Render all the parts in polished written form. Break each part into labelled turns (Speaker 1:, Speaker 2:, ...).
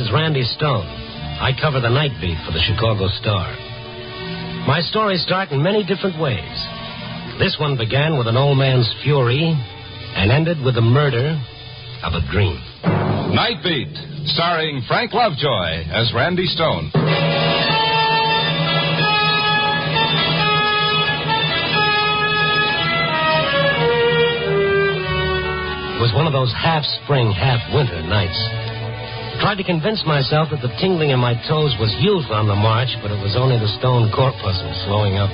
Speaker 1: is Randy Stone. I cover the night beat for the Chicago Star. My stories start in many different ways. This one began with an old man's fury and ended with the murder of a dream.
Speaker 2: Night Beat, starring Frank Lovejoy as Randy Stone.
Speaker 1: It was one of those half-spring, half-winter nights. Tried to convince myself that the tingling in my toes was youth on the march, but it was only the stone corpuscle slowing up.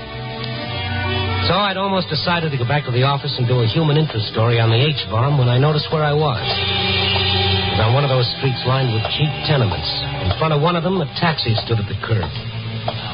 Speaker 1: So I'd almost decided to go back to the office and do a human interest story on the H-bomb when I noticed where I was. It was on one of those streets lined with cheap tenements. In front of one of them, a taxi stood at the curb.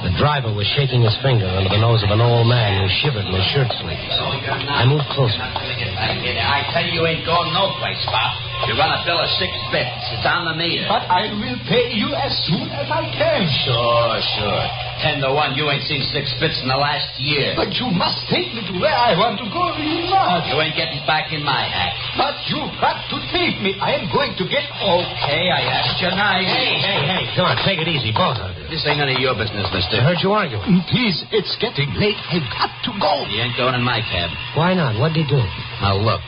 Speaker 1: The driver was shaking his finger under the nose of an old man who shivered in his shirt sleeves. I moved closer.
Speaker 3: I tell you ain't going no place, Bob. You run a bill of 6 bits. It's on the meter.
Speaker 4: But I will pay you as soon as I can.
Speaker 3: Sure. 10 to 1, you ain't seen 6 bits in the last year.
Speaker 4: But you must take me to where I want to go. You must.
Speaker 3: You ain't getting back in my hat.
Speaker 4: But you've got to take me. I am going to get...
Speaker 3: Okay, I asked you nice.
Speaker 1: Hey, come on, take it easy, both of you.
Speaker 3: This ain't none of your business, mister.
Speaker 1: I heard you arguing.
Speaker 4: Please, it's getting late. I've got to go.
Speaker 3: You ain't going in my cab.
Speaker 1: Why not? What'd he do?
Speaker 3: Now, look.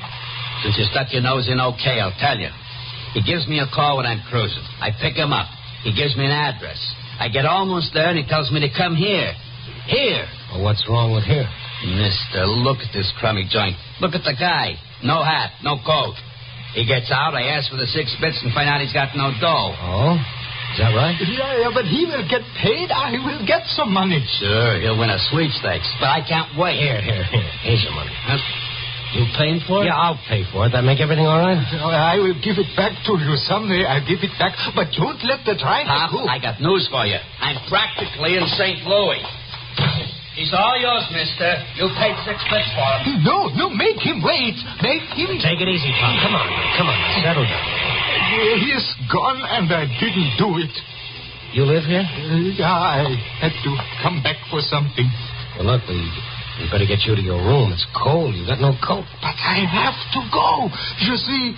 Speaker 3: Since you stuck your nose in okay, I'll tell you. He gives me a call when I'm cruising. I pick him up. He gives me an address. I get almost there, and he tells me to come here. Here.
Speaker 1: Well, what's wrong with here?
Speaker 3: Mister, look at this crummy joint. Look at the guy. No hat, no coat. He gets out, I ask for the 6 bits and find out he's got no dough.
Speaker 1: Oh? Is that right?
Speaker 4: Yeah, but he will get paid. I will get some money.
Speaker 3: Sure, he'll win a sweepstakes, but I can't wait.
Speaker 1: Here. Here's your money.
Speaker 3: Huh? You paying for it?
Speaker 1: Yeah, I'll pay for it. That make everything all right?
Speaker 4: I will give it back to you someday. I'll give it back. But don't let the driver go.
Speaker 3: I got news for you. I'm practically in St. Louis. He's all yours, mister. You paid 6 bits for him.
Speaker 4: No, make him wait. Make him...
Speaker 1: Take it easy, Pop. Come on. Settle down.
Speaker 4: He is gone, and I didn't do it.
Speaker 1: You live here?
Speaker 4: Yeah, I had to come back for something.
Speaker 1: Well, look, we better get you to your room. It's cold. You got no coat.
Speaker 4: But I have to go. You see,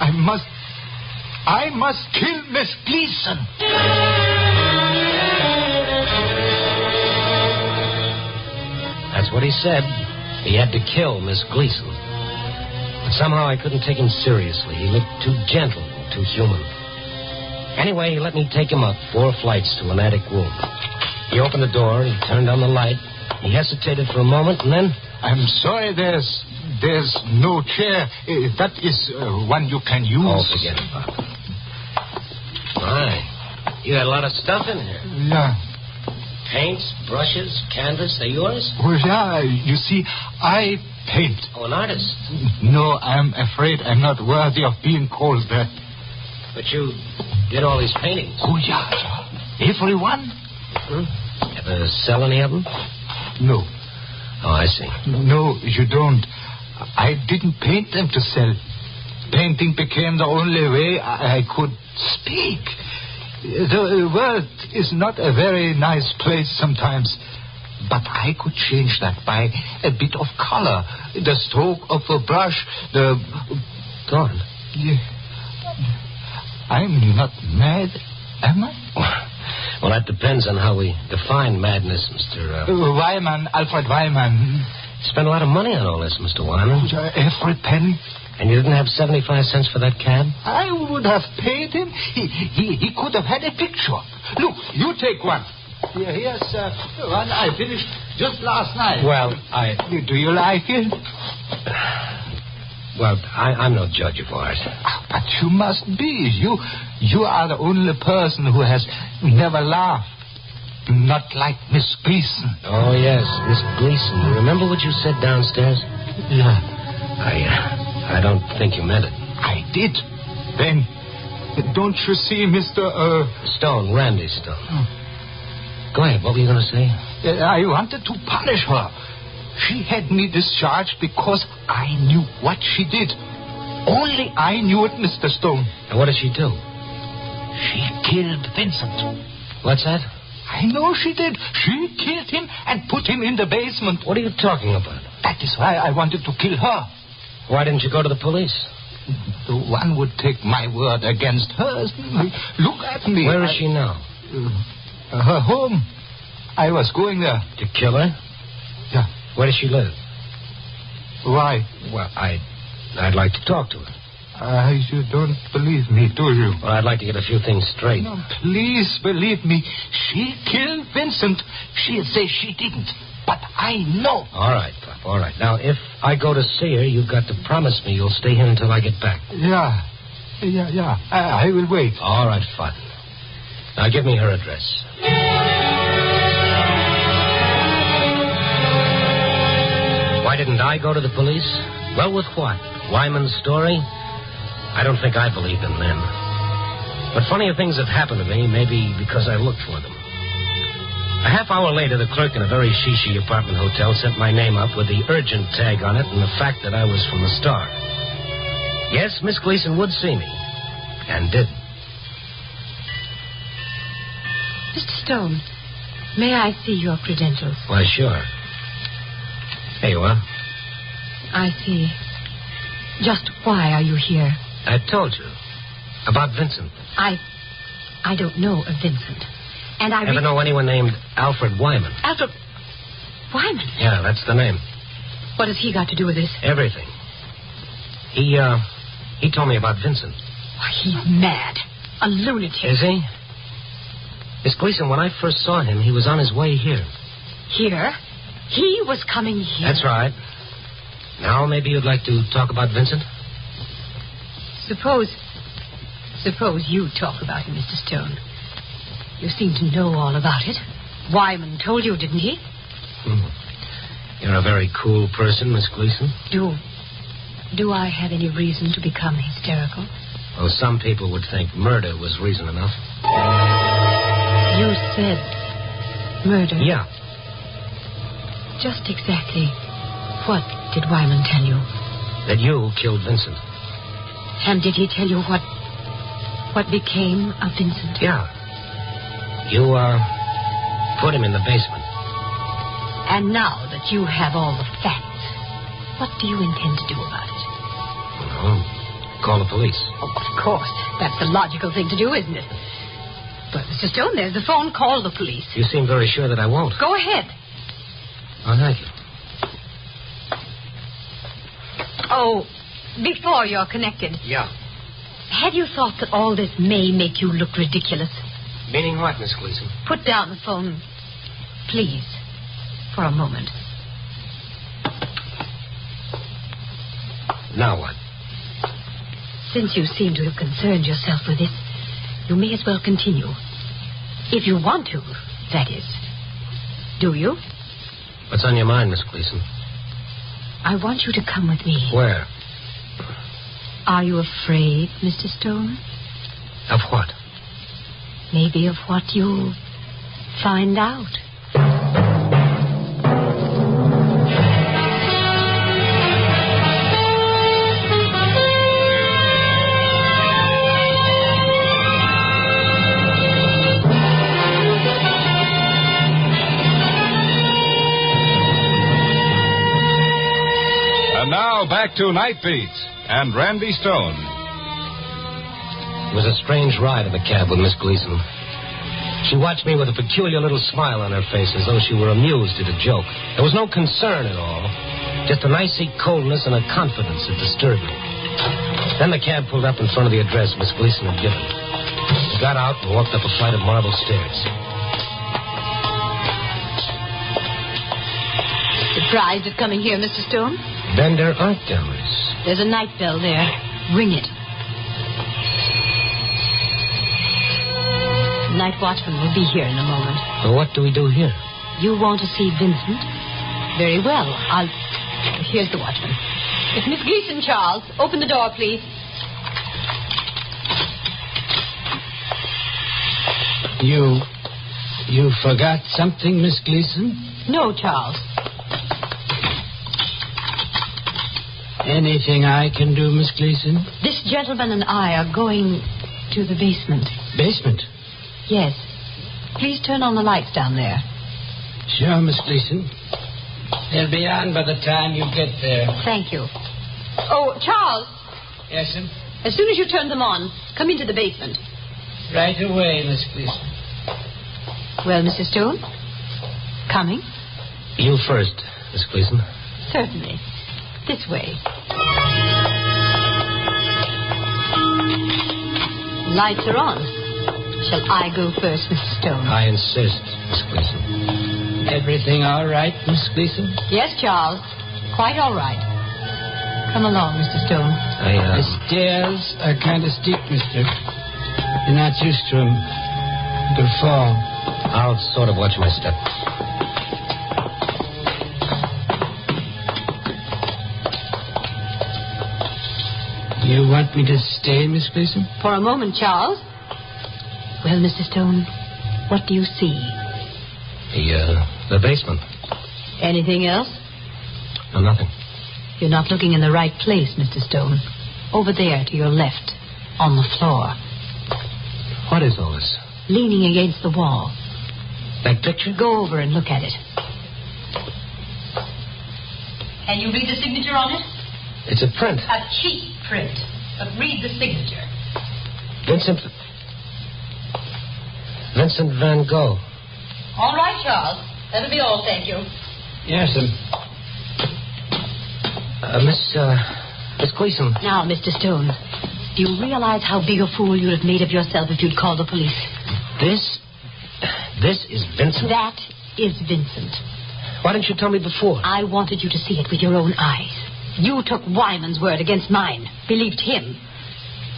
Speaker 4: I must kill Miss Gleason.
Speaker 1: That's what he said. He had to kill Miss Gleason. But somehow I couldn't take him seriously. He looked too gentle, too human. Anyway, he let me take him up 4 flights to an attic room. He opened the door, he turned on the light. He hesitated for a moment, and then...
Speaker 4: I'm sorry, there's no chair. That is one you can use.
Speaker 1: Oh, forget it, Bob. My, you got a lot of stuff in here.
Speaker 4: Yeah.
Speaker 1: Paints, brushes, canvas, they're yours?
Speaker 4: Oh, yeah, you see, I paint.
Speaker 1: Oh, an artist?
Speaker 4: No, I'm afraid I'm not worthy of being called that.
Speaker 1: But you did all these paintings.
Speaker 4: Oh, yeah. Everyone?
Speaker 1: Ever sell any of them?
Speaker 4: No.
Speaker 1: Oh, I see.
Speaker 4: No, you don't. I didn't paint them to sell. Painting became the only way I could speak. The world is not a very nice place sometimes. But I could change that by a bit of color. The stroke of a brush, the...
Speaker 1: Go on.
Speaker 4: Yeah. I'm not mad, am I?
Speaker 1: Well, that depends on how we define madness, Mr.
Speaker 4: Wyman, Alfred Wyman.
Speaker 1: You spent a lot of money on all this, Mr. Wyman.
Speaker 4: Every penny.
Speaker 1: And you didn't have 75 cents for that cab?
Speaker 4: I would have paid him. He could have had a picture. Look, you take one. Here's one I finished just last night.
Speaker 1: Well,
Speaker 4: Do you like it?
Speaker 1: Well, I'm no judge of art.
Speaker 4: But you must be. You are the only person who has never laughed. Not like Miss Gleason.
Speaker 1: Oh, yes, Miss Gleason. You remember what you said downstairs?
Speaker 4: Yeah.
Speaker 1: I don't think you meant it.
Speaker 4: I did. Then, don't you see, Mr.
Speaker 1: Stone, Randy Stone. Go ahead, what were you going to say?
Speaker 4: I wanted to punish her. She had me discharged because I knew what she did. Only I knew it, Mr. Stone.
Speaker 1: And what did she do?
Speaker 4: She killed Vincent.
Speaker 1: What's that?
Speaker 4: I know she did. She killed him and put him in the basement.
Speaker 1: What are you talking about?
Speaker 4: That is why I wanted to kill her.
Speaker 1: Why didn't you go to the police?
Speaker 4: One would take my word against hers. Look at me.
Speaker 1: Where is she now?
Speaker 4: Her home. I was going there.
Speaker 1: To kill her?
Speaker 4: Yeah.
Speaker 1: Where does she live?
Speaker 4: Why?
Speaker 1: Well, I'd like to talk to her.
Speaker 4: You don't believe me, do you?
Speaker 1: Well, I'd like to get a few things straight.
Speaker 4: No, please believe me. She killed Vincent. She'll say she didn't. But I know.
Speaker 1: All right, Pop, all right. Now, if I go to see her, you've got to promise me you'll stay here until I get back.
Speaker 4: Yeah. I will wait.
Speaker 1: All right, fine. Now, give me her address. Why didn't I go to the police? Well, with what? Wyman's story? I don't think I believed him then. But funnier things have happened to me, maybe because I looked for them. A half hour later, the clerk in a very shishi apartment hotel sent my name up with the urgent tag on it and the fact that I was from the Star. Yes, Miss Gleason would see me. And did.
Speaker 5: Mr. Stone, may I see your credentials?
Speaker 1: Why, sure. Here you are.
Speaker 5: I see. Just why are you here?
Speaker 1: I told you. About Vincent.
Speaker 5: I don't know of Vincent. And I
Speaker 1: ever know anyone named Alfred Wyman?
Speaker 5: Alfred Wyman?
Speaker 1: Yeah, that's the name.
Speaker 5: What has he got to do with this?
Speaker 1: Everything. He told me about Vincent.
Speaker 5: Why, he's mad. A lunatic.
Speaker 1: Is he? Miss Gleason, when I first saw him, he was on his way here.
Speaker 5: Here? He was coming here?
Speaker 1: That's right. Now maybe you'd like to talk about Vincent?
Speaker 5: Suppose you talk about him, Mr. Stone. You seem to know all about it. Wyman told you, didn't he?
Speaker 1: You're a very cool person, Miss Gleason.
Speaker 5: Do I have any reason to become hysterical?
Speaker 1: Oh, some people would think murder was reason enough.
Speaker 5: You said murder?
Speaker 1: Yeah.
Speaker 5: Just exactly what did Wyman tell you?
Speaker 1: That you killed Vincent.
Speaker 5: And did he tell you what became of Vincent?
Speaker 1: Yeah. You, put him in the basement.
Speaker 5: And now that you have all the facts, what do you intend to do about it?
Speaker 1: Well, call the police.
Speaker 5: Oh, of course. That's the logical thing to do, isn't it? But, Mr. Stone, there's the phone. Call the police.
Speaker 1: You seem very sure that I won't.
Speaker 5: Go ahead.
Speaker 1: Oh, thank you.
Speaker 5: Oh, before you're connected.
Speaker 1: Yeah.
Speaker 5: Have you thought that all this may make you look ridiculous?
Speaker 1: Meaning what, Miss Gleason?
Speaker 5: Put down the phone, please, for a moment.
Speaker 1: Now what?
Speaker 5: Since you seem to have concerned yourself with this, you may as well continue. If you want to, that is. Do you?
Speaker 1: What's on your mind, Miss Gleason?
Speaker 5: I want you to come with me.
Speaker 1: Where?
Speaker 5: Are you afraid, Mr. Stone?
Speaker 1: Of what?
Speaker 5: Maybe of what you'll find out.
Speaker 2: And now back to Night Beat and Randy Stone.
Speaker 1: It was a strange ride in the cab with Miss Gleason. She watched me with a peculiar little smile on her face as though she were amused at a joke. There was no concern at all, just an icy coldness and a confidence that disturbed me. Then the cab pulled up in front of the address Miss Gleason had given. We got out and walked up a flight of marble stairs.
Speaker 5: Surprised at coming here, Mr. Stone?
Speaker 1: Bender Art Galleries.
Speaker 5: There's a night bell there. Ring it. The night watchman will be here in a moment.
Speaker 1: Well, what do we do here?
Speaker 5: You want to see Vincent? Very well. Here's the watchman. It's Miss Gleason, Charles. Open the door, please.
Speaker 3: You forgot something, Miss Gleason?
Speaker 5: No, Charles.
Speaker 3: Anything I can do, Miss Gleason?
Speaker 5: This gentleman and I are going to the basement.
Speaker 3: Basement?
Speaker 5: Yes. Please turn on the lights down there.
Speaker 3: Sure, Miss Gleason. They'll be on by the time you get there.
Speaker 5: Thank you. Oh, Charles,
Speaker 3: Yes, sir.
Speaker 5: As soon as you turn them on, come into the basement.
Speaker 3: Right away, Miss Gleason.
Speaker 5: Well, Mr. Stone? Coming?
Speaker 1: You first, Miss Gleason.
Speaker 5: Certainly. This way. Lights are on. Shall I go first, Mr. Stone?
Speaker 1: I insist, Miss Gleason.
Speaker 3: Everything all right, Miss Gleason?
Speaker 5: Yes, Charles. Quite all right. Come along, Mr. Stone.
Speaker 3: The stairs are kind of steep, mister. You're not used to them. They'll fall.
Speaker 1: I'll sort of watch my step.
Speaker 3: You want me to stay, Miss Gleason?
Speaker 5: For a moment, Charles. Well, Mr. Stone, what do you see?
Speaker 1: The basement.
Speaker 5: Anything else?
Speaker 1: No, nothing.
Speaker 5: You're not looking in the right place, Mr. Stone. Over there to your left, on the floor.
Speaker 1: What is all this?
Speaker 5: Leaning against the wall.
Speaker 1: That picture?
Speaker 5: Go over and look at it. Can you read the signature on it?
Speaker 1: It's a print.
Speaker 5: A cheap print. But read the signature.
Speaker 1: Vincent Van Gogh.
Speaker 5: All right, Charles. That'll be all, thank you.
Speaker 3: Yes, sir.
Speaker 1: Miss Gleason.
Speaker 5: Now, Mr. Stone, do you realize how big a fool you'd have made of yourself if you'd called the police?
Speaker 1: This is Vincent?
Speaker 5: That is Vincent.
Speaker 1: Why didn't you tell me before?
Speaker 5: I wanted you to see it with your own eyes. You took Wyman's word against mine, believed him.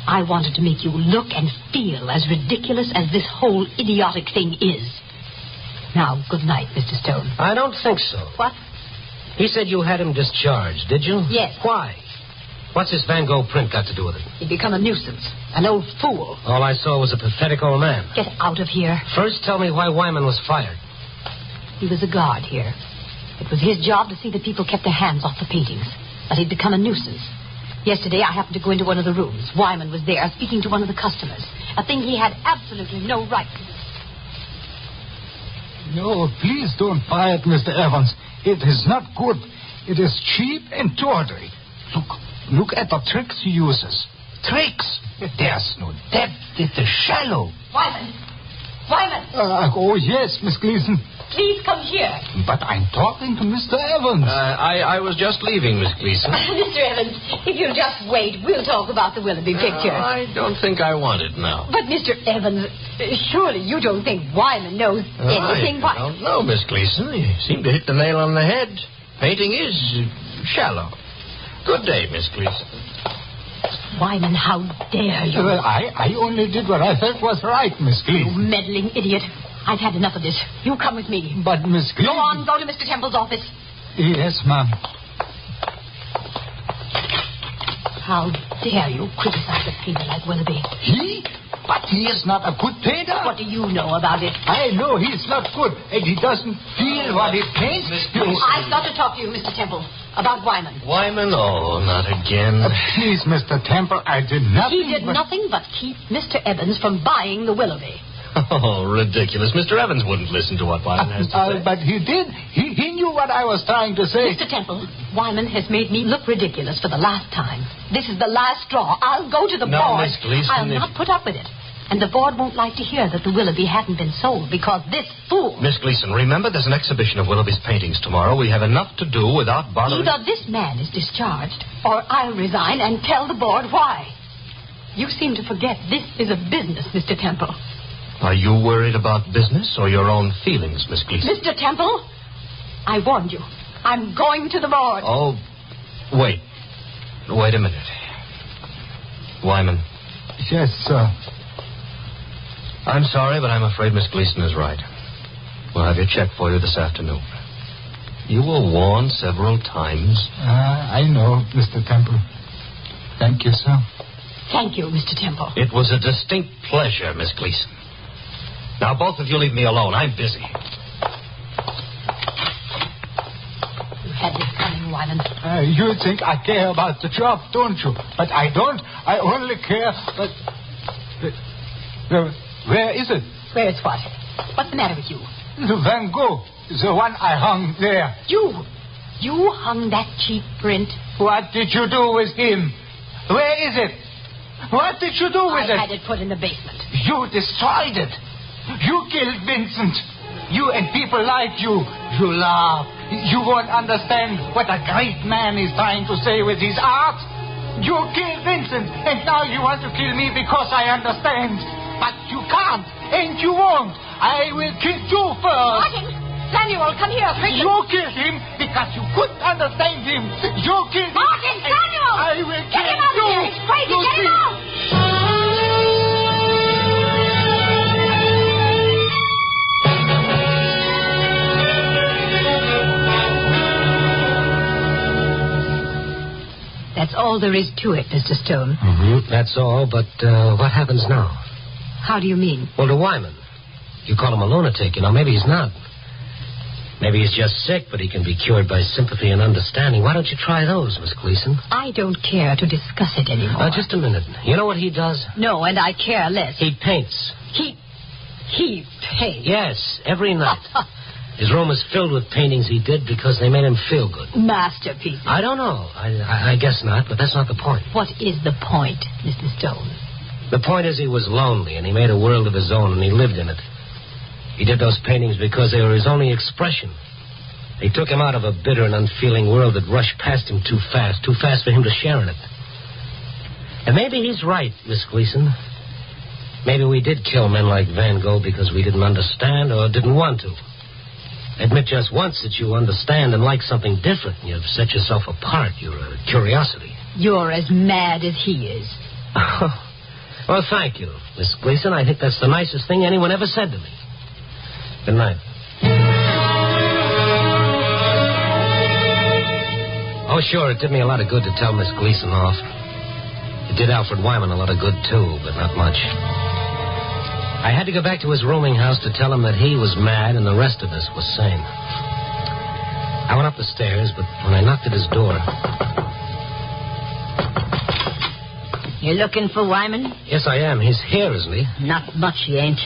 Speaker 5: I wanted to make you look and feel as ridiculous as this whole idiotic thing is. Now, good night, Mr. Stone.
Speaker 1: I don't think so.
Speaker 5: What?
Speaker 1: He said you had him discharged, did you?
Speaker 5: Yes.
Speaker 1: Why? What's this Van Gogh print got to do with it?
Speaker 5: He'd become a nuisance, an old fool.
Speaker 1: All I saw was a pathetic old man.
Speaker 5: Get out of here.
Speaker 1: First, tell me why Wyman was fired.
Speaker 5: He was a guard here. It was his job to see that people kept their hands off the paintings. But he'd become a nuisance. Yesterday, I happened to go into one of the rooms. Wyman was there speaking to one of the customers. A thing he had absolutely no right to do.
Speaker 4: No, please don't buy it, Mr. Evans. It is not good. It is cheap and tawdry. Look at the tricks he uses. Tricks? There's no depth. It is shallow.
Speaker 5: Wyman! Wyman!
Speaker 4: Oh, yes, Miss Gleason.
Speaker 5: Please come here.
Speaker 4: But I'm talking to Mr. Evans.
Speaker 2: I was just leaving, Miss Gleason.
Speaker 5: Mr. Evans, if you'll just wait, we'll talk about the Willoughby picture.
Speaker 2: I don't think I want it now.
Speaker 5: But, Mr. Evans, surely you don't think Wyman knows anything.
Speaker 2: I don't know, Miss Gleason. You seem to hit the nail on the head. Painting is shallow. Good day, Miss Gleason.
Speaker 5: Wyman, how dare you?
Speaker 4: I only did what I felt was right, Miss
Speaker 5: You
Speaker 4: Gleason.
Speaker 5: meddling idiot. I've had enough of this. You come with me.
Speaker 4: But, Miss Gleason...
Speaker 5: Go on, go to Mr. Temple's office.
Speaker 4: Yes, ma'am.
Speaker 5: How dare you criticize a painter like Willoughby?
Speaker 4: He? But he is not a good painter.
Speaker 5: What do you know about it?
Speaker 4: I know he's not good, and he doesn't feel what he paints.
Speaker 5: I've got to talk to you, Mr. Temple, about Wyman.
Speaker 2: Wyman? Oh, not again.
Speaker 4: Please, Mr. Temple, I did nothing.
Speaker 5: He did nothing but keep Mr. Evans from buying the Willoughby.
Speaker 2: Oh, ridiculous. Mr. Evans wouldn't listen to what Wyman has to say.
Speaker 4: But he did. He knew what I was trying to say.
Speaker 5: Mr. Temple, Wyman has made me look ridiculous for the last time. This is the last straw. I'll go to the board.
Speaker 2: Miss Gleason,
Speaker 5: I'll not put up with it. And the board won't like to hear that the Willoughby hadn't been sold because this fool...
Speaker 2: Miss Gleason, remember there's an exhibition of Willoughby's paintings tomorrow. We have enough to do without bothering...
Speaker 5: Either this man is discharged or I'll resign and tell the board why. You seem to forget this is a business, Mr. Temple.
Speaker 2: Are you worried about business or your own feelings, Miss Gleason?
Speaker 5: Mr. Temple, I warned you. I'm going to the board.
Speaker 2: Oh, wait. Wait a minute. Wyman.
Speaker 4: Yes, sir.
Speaker 2: I'm sorry, but I'm afraid Miss Gleason is right. We'll have your check for you this afternoon. You were warned several times.
Speaker 4: I know, Mr. Temple. Thank you, sir.
Speaker 5: Thank you, Mr. Temple.
Speaker 2: It was a distinct pleasure, Miss Gleason. Now, both of you leave me alone. I'm busy.
Speaker 5: You had this coming, Wyman.
Speaker 4: You think I care about the job, don't you? But I don't. I only care... Where is it?
Speaker 5: Where is what? What's the matter with you?
Speaker 4: The Van Gogh. The one I hung there.
Speaker 5: You hung that cheap print?
Speaker 4: What did you do with him? Where is it? What did you do with it?
Speaker 5: I had it put in the basement.
Speaker 4: You destroyed it. You killed Vincent. You and people like you. You laugh. You won't understand what a great man is trying to say with his art. You killed Vincent, and now you want to kill me because I understand. But you can't, and you won't. I will kill you first.
Speaker 5: Martin! Samuel, come here, quickly.
Speaker 4: You killed him because you couldn't understand him. You killed him.
Speaker 5: Martin, Samuel!
Speaker 4: I will
Speaker 5: Get
Speaker 4: kill
Speaker 5: him out
Speaker 4: you.
Speaker 5: of here. He's crazy.
Speaker 4: You
Speaker 5: Get him
Speaker 4: see.
Speaker 5: out. That's all there is to it, Mr. Stone.
Speaker 1: Mm-hmm. That's all, but what happens now?
Speaker 5: How do you mean?
Speaker 1: Well, to Wyman. You call him a lunatic, maybe he's not. Maybe he's just sick, but he can be cured by sympathy and understanding. Why don't you try those, Miss Gleason?
Speaker 5: I don't care to discuss it anymore.
Speaker 1: Just a minute. You know what he does?
Speaker 5: No, and I care less.
Speaker 1: He paints.
Speaker 5: He paints.
Speaker 1: Yes, every night. His room is filled with paintings he did because they made him feel good.
Speaker 5: Masterpieces.
Speaker 1: I don't know. I guess not, but that's not the point.
Speaker 5: What is the point, Mr. Stone?
Speaker 1: The point is he was lonely, and he made a world of his own, and he lived in it. He did those paintings because they were his only expression. They took him out of a bitter and unfeeling world that rushed past him too fast for him to share in it. And maybe he's right, Miss Gleason. Maybe we did kill men like Van Gogh because we didn't understand or didn't want to. Admit just once that you understand and like something different. You've set yourself apart. You're a curiosity.
Speaker 5: You're as mad as he is.
Speaker 1: Well, thank you, Miss Gleason. I think that's the nicest thing anyone ever said to me. Good night. Oh, sure, it did me a lot of good to tell Miss Gleason off. It did Alfred Wyman a lot of good, too, but not much. I had to go back to his rooming house to tell him that he was mad and the rest of us was sane. I went up the stairs, but when I knocked at his door...
Speaker 6: You looking for Wyman?
Speaker 1: Yes, I am. He's here, isn't he?
Speaker 6: Not much he ain't.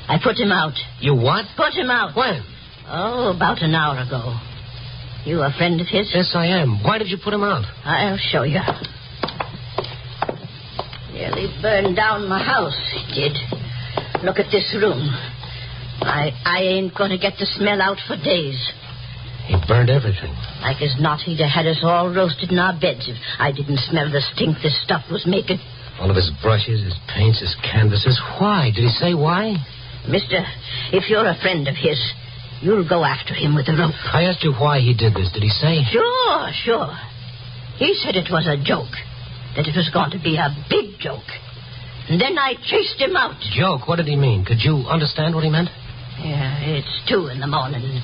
Speaker 6: I put him out.
Speaker 1: You what?
Speaker 6: Put him out.
Speaker 1: When?
Speaker 6: Oh, about an hour ago. You a friend of his?
Speaker 1: Yes, I am. Why did you put him out?
Speaker 6: I'll show you. Nearly burned down my house, he did. Look at this room. I ain't going to get the smell out for days.
Speaker 1: He burned everything.
Speaker 6: Like as not, he'd have had us all roasted in our beds if I didn't smell the stink this stuff was making.
Speaker 1: All of his brushes, his paints, his canvases. Why? Did he say why?
Speaker 6: Mister, if you're a friend of his, you'll go after him with a rope.
Speaker 1: I asked you why he did this. Did he say?
Speaker 6: Sure. He said it was a joke. That it was going to be a big joke. And then I chased him out.
Speaker 1: Joke? What did he mean? Could you understand what he meant?
Speaker 6: Yeah, it's 2 in the morning.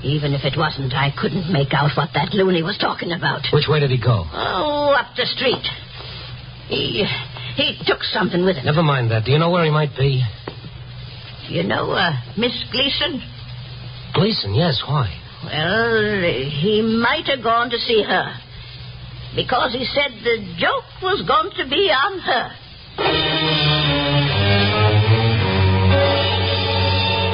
Speaker 6: Even if it wasn't, I couldn't make out what that loony was talking about.
Speaker 1: Which way did he go?
Speaker 6: Oh, up the street. He took something with him.
Speaker 1: Never mind that. Do you know where he might be?
Speaker 6: You know, Miss Gleason?
Speaker 1: Gleason, yes. Why?
Speaker 6: Well, he might have gone to see her. Because he said the joke was going to be on her.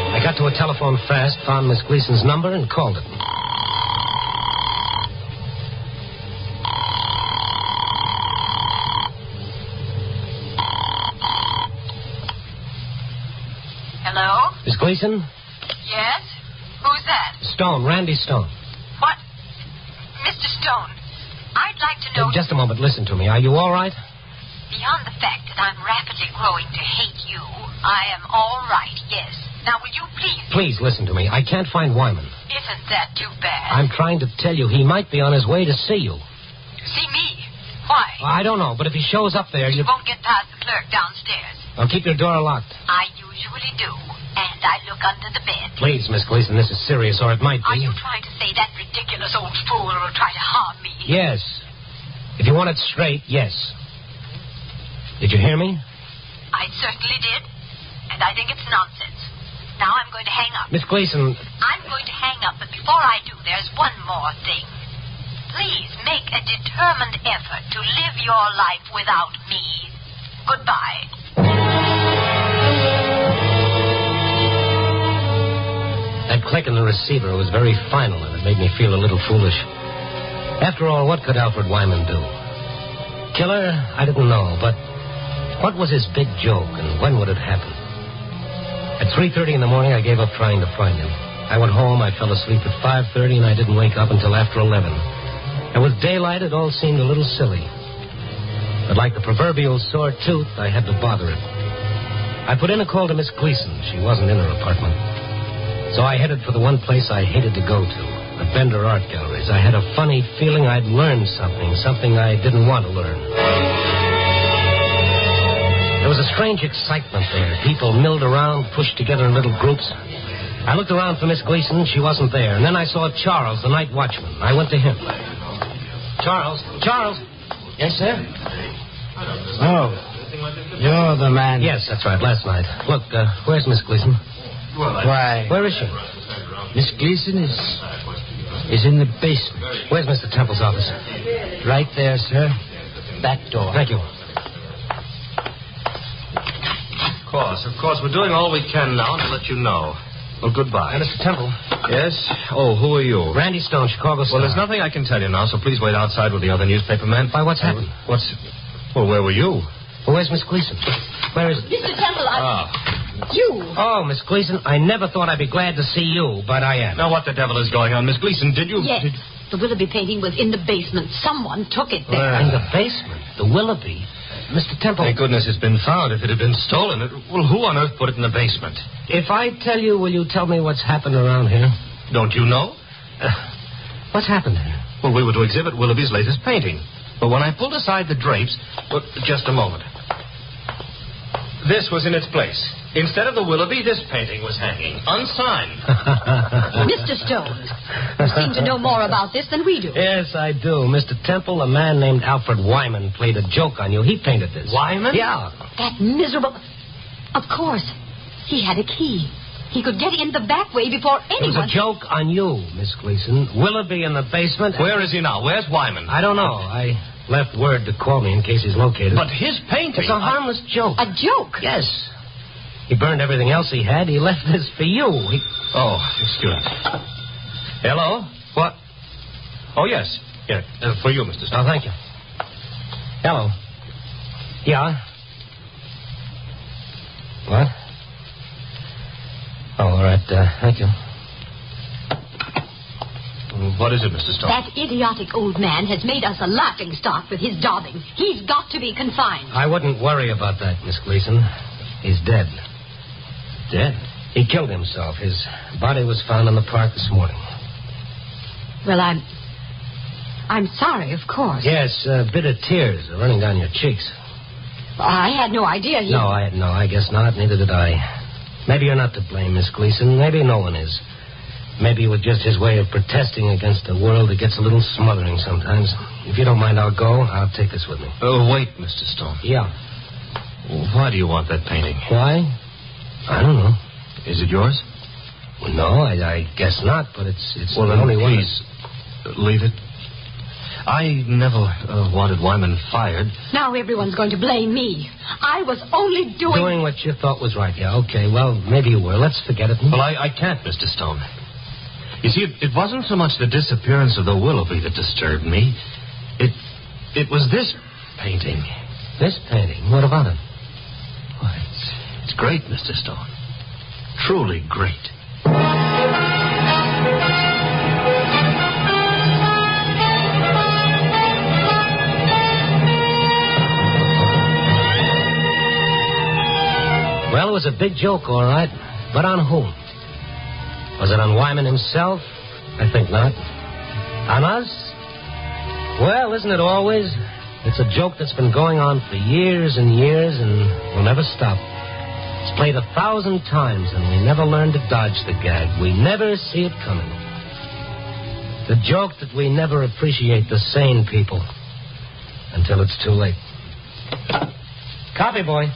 Speaker 1: I got to a telephone fast, found Miss Gleason's number, and called it.
Speaker 7: Hello?
Speaker 1: Miss Gleason?
Speaker 7: Yes? Who's that?
Speaker 1: Stone, Randy Stone.
Speaker 7: What? Mr. Stone, I'd like to know...
Speaker 1: Just a moment, listen to me. Are you all right?
Speaker 7: Beyond the fact that I'm rapidly growing to hate you, I am all right, yes. Now, will you please...
Speaker 1: Please, listen to me. I can't find Wyman.
Speaker 7: Isn't that too bad?
Speaker 1: I'm trying to tell you he might be on his way to see you.
Speaker 7: See me? Why?
Speaker 1: I don't know, but if he shows up there,
Speaker 7: You won't get past the clerk downstairs.
Speaker 1: I'll keep your door locked.
Speaker 7: I usually do. And I look under the bed.
Speaker 1: Please, Miss Gleason, this is serious, or it might be.
Speaker 7: Are you trying to say that ridiculous old fool will try to harm me?
Speaker 1: Yes. If you want it straight, yes. Did you hear me?
Speaker 7: I certainly did. And I think it's nonsense. Now I'm going to hang up.
Speaker 1: Miss Gleason...
Speaker 7: I'm going to hang up, but before I do, there's one more thing. Please make a determined effort to live your life without me. Goodbye.
Speaker 1: That click in the receiver was very final, and it made me feel a little foolish. After all, what could Alfred Wyman do? killer? I didn't know, but what was his big joke and when would it happen? At 3:30 in the morning, I gave up trying to find him. I went home, I fell asleep at 5:30, and I didn't wake up until after 11. And with daylight, it all seemed a little silly. But like the proverbial sore tooth, I had to bother it. I put in a call to Miss Gleason. She wasn't in her apartment. So I headed for the one place I hated to go to, the Bender Art Galleries. I had a funny feeling I'd learned something I didn't want to learn. There was a strange excitement there. People milled around, pushed together in little groups. I looked around for Miss Gleason. She wasn't there. And then I saw Charles, the night watchman. I went to him. Charles? Yes, sir?
Speaker 3: Oh, you're the man.
Speaker 1: Yes, that's right, last night. Look, where's Miss Gleason?
Speaker 3: Why,
Speaker 1: Where is she?
Speaker 3: Miss Gleason is in the basement.
Speaker 1: Where's Mr. Temple's office?
Speaker 3: Right there, sir. Back door.
Speaker 1: Thank you.
Speaker 2: Of course. We're doing all we can now to let you know. Well, goodbye.
Speaker 1: Mr. Temple.
Speaker 2: Yes? Oh, who are you?
Speaker 1: Randy Stone, Chicago Star.
Speaker 2: Well, there's nothing I can tell you now, so please wait outside with the other newspaper men.
Speaker 1: Why, what's happened?
Speaker 2: Well, where were you?
Speaker 1: Well, where's Miss Gleason? Where is...
Speaker 5: Mr. Temple, You.
Speaker 1: Oh, Miss Gleason, I never thought I'd be glad to see you, but I am.
Speaker 2: Now, what the devil is going on? Miss Gleason, did you...
Speaker 5: Yes. The Willoughby painting was in the basement. Someone took it there.
Speaker 1: In the basement? The Willoughby? Mr. Temple...
Speaker 2: Thank goodness it's been found. If it had been stolen, well, who on earth put it in the basement?
Speaker 1: If I tell you, will you tell me what's happened around here?
Speaker 2: Don't you know?
Speaker 1: What's happened here?
Speaker 2: Well, we were to exhibit Willoughby's latest painting. But when I pulled aside the drapes... Well, just a moment. This was in its place. Instead of the Willoughby, this painting was hanging, unsigned.
Speaker 5: Mr. Stone, you seem to know more about this than we do.
Speaker 1: Yes, I do. Mr. Temple, a man named Alfred Wyman played a joke on you. He painted this.
Speaker 2: Wyman?
Speaker 1: Yeah.
Speaker 5: That miserable... Of course. He had a key. He could get in the back way before anyone...
Speaker 1: It was a joke on you, Miss Gleason. Willoughby in the basement.
Speaker 2: Where is he now? Where's Wyman?
Speaker 1: I don't know. I left word to call me in case he's located.
Speaker 2: But his painting...
Speaker 1: It's a harmless joke.
Speaker 5: A joke?
Speaker 1: Yes. He burned everything else he had. He left this for you.
Speaker 2: Oh, excuse me. Hello? What? Oh, yes. Yeah, for you, Mr. Stone.
Speaker 1: Oh, thank you. Hello. Yeah? What? Oh, all right. Thank you.
Speaker 2: What is it, Mr. Stone?
Speaker 5: That idiotic old man has made us a laughingstock with his daubing. He's got to be confined.
Speaker 1: I wouldn't worry about that, Miss Gleason. He's dead.
Speaker 2: Dead?
Speaker 1: He killed himself. His body was found in the park this morning.
Speaker 5: Well, I'm sorry, of course.
Speaker 1: Yes, bitter tears are running down your cheeks.
Speaker 5: I had no idea he...
Speaker 1: No, I guess not. Neither did I. Maybe you're not to blame, Miss Gleason. Maybe no one is. Maybe it was just his way of protesting against a world that gets a little smothering sometimes. If you don't mind, I'll go. I'll take this with me.
Speaker 2: Oh, wait, Mr. Stone.
Speaker 1: Yeah.
Speaker 2: Why do you want that painting?
Speaker 1: Why? I don't know.
Speaker 2: Is it yours?
Speaker 1: Well, no, I guess not, but it's
Speaker 2: well,
Speaker 1: the
Speaker 2: then
Speaker 1: only one.
Speaker 2: Please, leave it. I never wanted Wyman fired.
Speaker 5: Now everyone's going to blame me. I was only
Speaker 1: Doing what you thought was right, yeah. Okay, well, maybe you were. Let's forget it.
Speaker 2: Well, I can't, Mr. Stone. You see, it wasn't so much the disappearance of the Willoughby that disturbed me. It was this painting.
Speaker 1: This painting? What about it?
Speaker 2: Well, it's great, Mr. Stone. Truly great.
Speaker 1: Well, it was a big joke, all right. But on whom? Was it on Wyman himself? I think not. On us? Well, isn't it always? It's a joke that's been going on for years and years and will never stop. It's played 1,000 times and we never learn to dodge the gag. We never see it coming. The joke that we never appreciate the sane people until it's too late. Copy, boy.